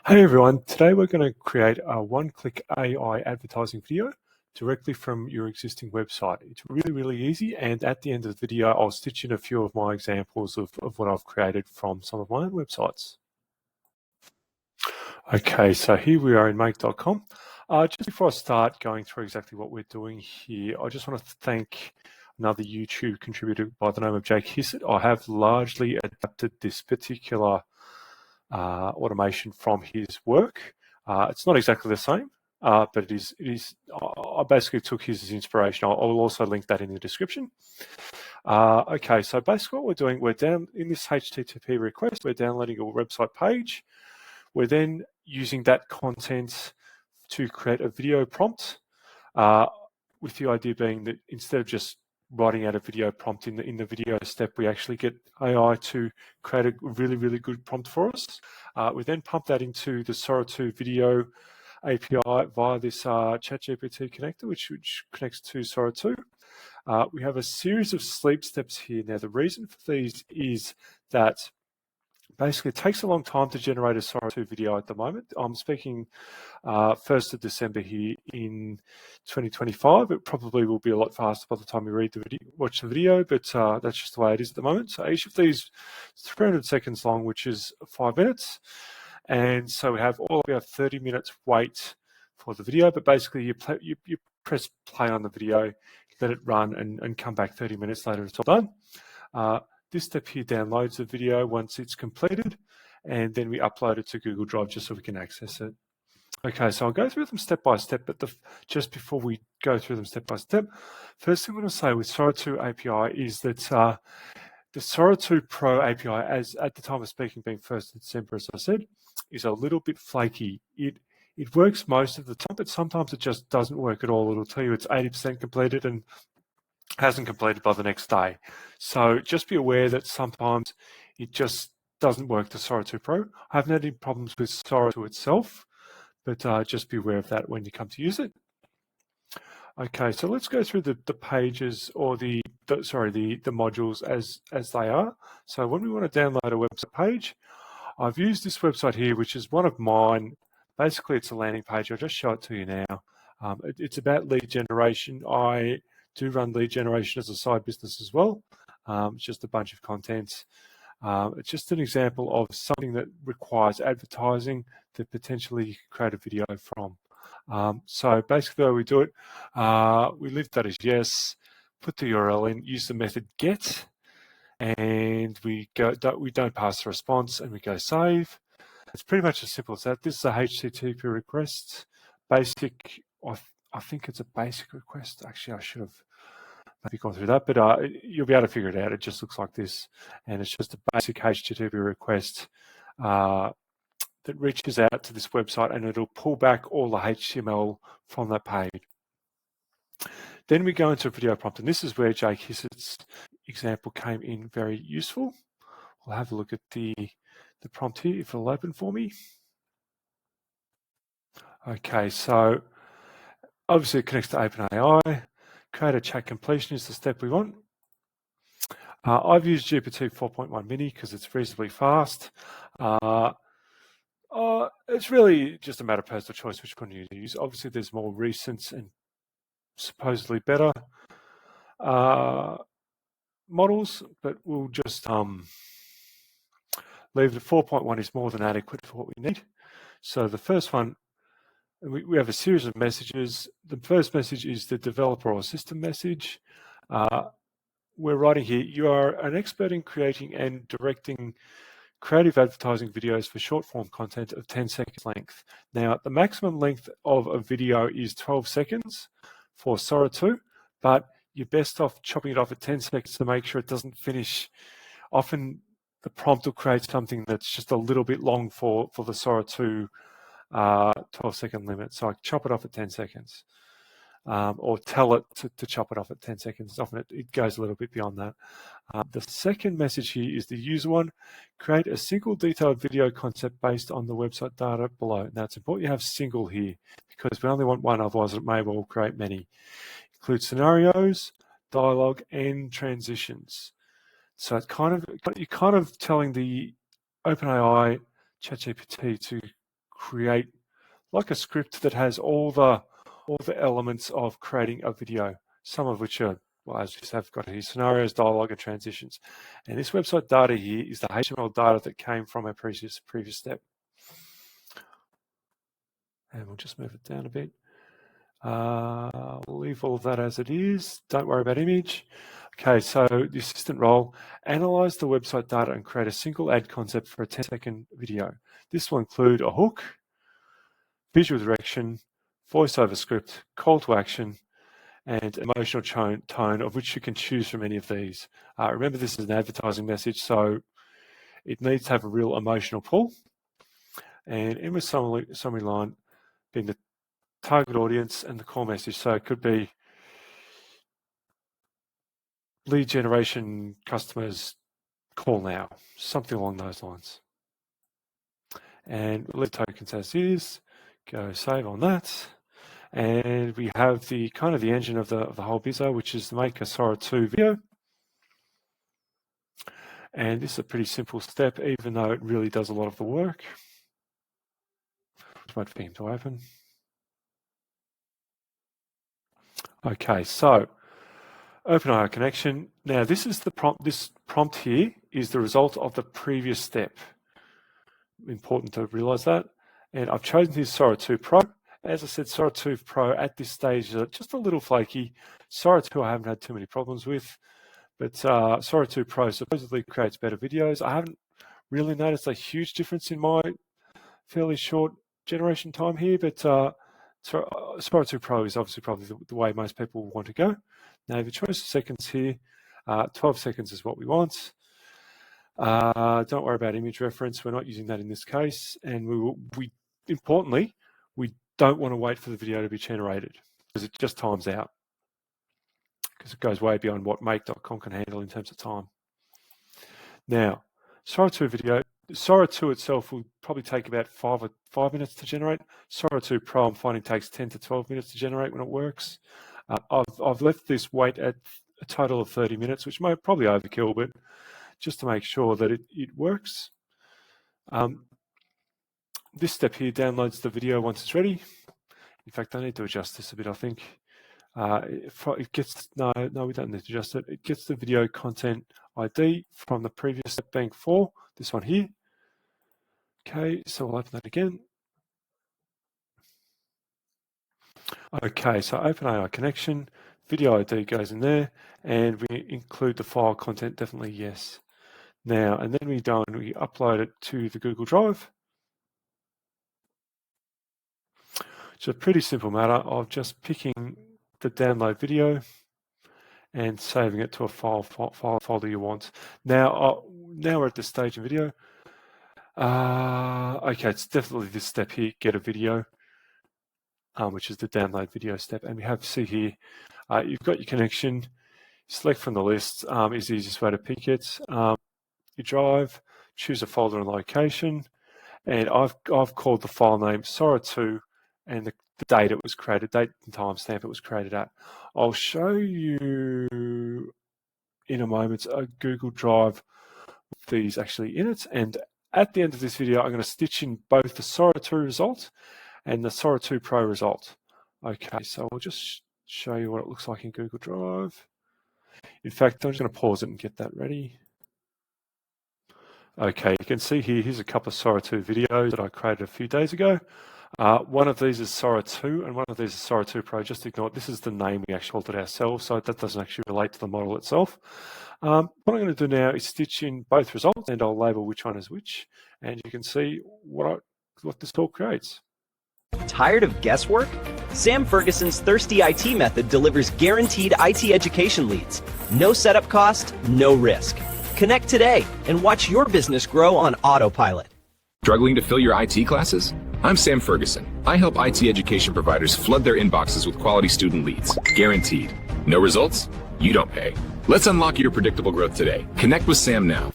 Hey everyone, today we're going to create a one-click AI advertising video directly from your existing website. It's really easy, and at the end of the video I'll stitch in a few of my examples of what I've created from some of my own websites. Okay, so here we are in make.com. Just before I start going through exactly what we're doing here, I just want to thank another YouTube contributor by the name of Jake Hissett. I have largely adapted this particular automation from his work. It's not exactly the same, but it is. I basically took his as inspiration. I'll also link that in the description. Okay, so basically what we're doing, we're down in this HTTP request, we're downloading a website page. We're then using that content to create a video prompt, with the idea being that instead of just writing out a video prompt in the video step, we actually get AI to create a really good prompt for us. We then pump that into the Sora-2 video API via this ChatGPT connector, which connects to Sora-2. We have a series of sleep steps here. Now, the reason for these is that basically it takes a long time to generate a Sora-2 video at the moment. I'm speaking 1st of December here in 2025. It probably will be a lot faster by the time you watch the video, but that's just the way it is at the moment. So each of these is 300 seconds long, which is 5 minutes. And so we have 30 minutes wait for the video, but basically you press play on the video, let it run, and come back 30 minutes later, it's all done. This step here downloads the video once it's completed, and then we upload it to Google Drive just so we can access it. Okay, so I'll go through them step by step, but just before we go through them step by step, first thing I'm going to say with Sora-2 API is that the Sora-2 Pro API, as at the time of speaking being 1st of December, as I said, is a little bit flaky. It works most of the time, but sometimes it just doesn't work at all. It'll tell you it's 80% completed and hasn't completed by the next day. So just be aware that sometimes it just doesn't work to Sora-2 Pro. I haven't had any problems with Sora-2 itself, but just be aware of that when you come to use it. Okay, so let's go through the pages, or the modules as they are. So when we want to download a website page, I've used this website here, which is one of mine. Basically, it's a landing page. I'll just show it to you now. It's about lead generation. I do run lead generation as a side business as well. It's just a bunch of content. It's just an example of something that requires advertising that potentially you can create a video from. So basically the way we do it, we leave that as yes, put the URL in, use the method get, and we don't pass the response, and we go save. It's pretty much as simple as that. This is a HTTP request. Basic, I think it's a basic request. Actually, I should have maybe gone through that, but you'll be able to figure it out. It just looks like this, and it's just a basic HTTP request that reaches out to this website, and it'll pull back all the HTML from that page. Then we go into a video prompt, and this is where Jake Hissett's example came in very useful. We'll have a look at the prompt here, if it'll open for me. Okay, so obviously it connects to OpenAI. Create a chat completion is the step we want. I've used GPT 4.1 mini because it's reasonably fast. It's really just a matter of personal choice which one you use. Obviously, there's more recent and supposedly better models, but we'll just leave the 4.1 is more than adequate for what we need. So the first one, we have a series of messages. The first message is the developer or system message. We're writing here, you are an expert in creating and directing creative advertising videos for short form content of 10 seconds length. Now, the maximum length of a video is 12 seconds for Sora-2, but you're best off chopping it off at 10 seconds to make sure it doesn't finish. Often the prompt will create something that's just a little bit long for the Sora-2 12-second limit. So I chop it off at 10 seconds. Or tell it to chop it off at 10 seconds. Often it goes a little bit beyond that. The second message here is the user one. Create a single detailed video concept based on the website data below. Now, it's important you have single here because we only want one, otherwise it may well create many. Include scenarios, dialogue, and transitions. So you're kind of telling the OpenAI ChatGPT to create like a script that has all the elements of creating a video, some of which are, well, as you have got here, scenarios, dialogue, and transitions. And this website data here is the HTML data that came from our previous step. And we'll just move it down a bit. We'll leave all of that as it is. Don't worry about image. Okay, so the assistant role, analyze the website data and create a single ad concept for a 10-second video. This will include a hook, visual direction, voiceover script, call to action, and emotional tone, of which you can choose from any of these. Remember, this is an advertising message, so it needs to have a real emotional pull. And in with summary line being the target audience and the core message. So it could be lead generation customers call now, something along those lines. And leave tokens as is, go save on that. And we have the kind of the engine of the whole bizzo, which is to make a Sora-2 video. And this is a pretty simple step, even though it really does a lot of the work. Just wait for him to open. Okay, so OpenAI connection. Now this is the prompt. This prompt here is the result of the previous step. Important to realize that. And I've chosen this Sora-2 Pro. As I said, Sora-2 Pro at this stage is just a little flaky. Sora-2 I haven't had too many problems with, but Sora-2 Pro supposedly creates better videos. I haven't really noticed a huge difference in my fairly short generation time here, but Sora-2 Pro is obviously probably the way most people want to go. Now, the choice of seconds here, 12 seconds is what we want. Don't worry about image reference. We're not using that in this case. And we importantly, we don't want to wait for the video to be generated because it just times out, because it goes way beyond what make.com can handle in terms of time. Now, Sora-2 video, Sora-2 itself will probably take about 5 minutes to generate. Sora-2 Pro I'm finding takes 10 to 12 minutes to generate when it works. I've left this wait at a total of 30 minutes, which might probably overkill, but just to make sure that it works. This step here downloads the video once it's ready. In fact, I need to adjust this a bit, I think. It gets, no, we don't need to adjust it. It gets the video content ID from the previous step, bank 4, this one here. Okay, so we'll open that again. Okay, so OpenAI connection, video ID goes in there, and we include the file content, definitely yes. Now, and then we upload it to the Google Drive. It's a pretty simple matter of just picking the download video and saving it to a file folder you want. Now we're at this stage in video. Okay, it's definitely this step here, get a video, which is the download video step. And we have, see here, you've got your connection, select from the list, is the easiest way to pick it. You drive, choose a folder and location, and I've called the file name Sora-2 and the date it was created, date and timestamp it was created at. I'll show you in a moment a Google Drive with these actually in it, and at the end of this video I'm going to stitch in both the Sora-2 result and the Sora-2 Pro result. Okay, so I'll just show you what it looks like in Google Drive. In fact, I'm just going to pause it and get that ready. Okay, you can see here, here's a couple of Sora-2 videos that I created a few days ago. One of these is Sora-2 and one of these is Sora-2 Pro. Just ignore it. This is the name we actually called it ourselves, so that doesn't actually relate to the model itself. What I'm going to do now is stitch in both results, and I'll label which one is which, and you can see what this all creates. Tired of guesswork? Sam Ferguson's Thirsty IT method delivers guaranteed IT education leads. No setup cost, no risk. Connect today and watch your business grow on autopilot. Struggling to fill your IT classes? I'm Sam Ferguson. I help IT education providers flood their inboxes with quality student leads. Guaranteed. No results? You don't pay. Let's unlock your predictable growth today. Connect with Sam now.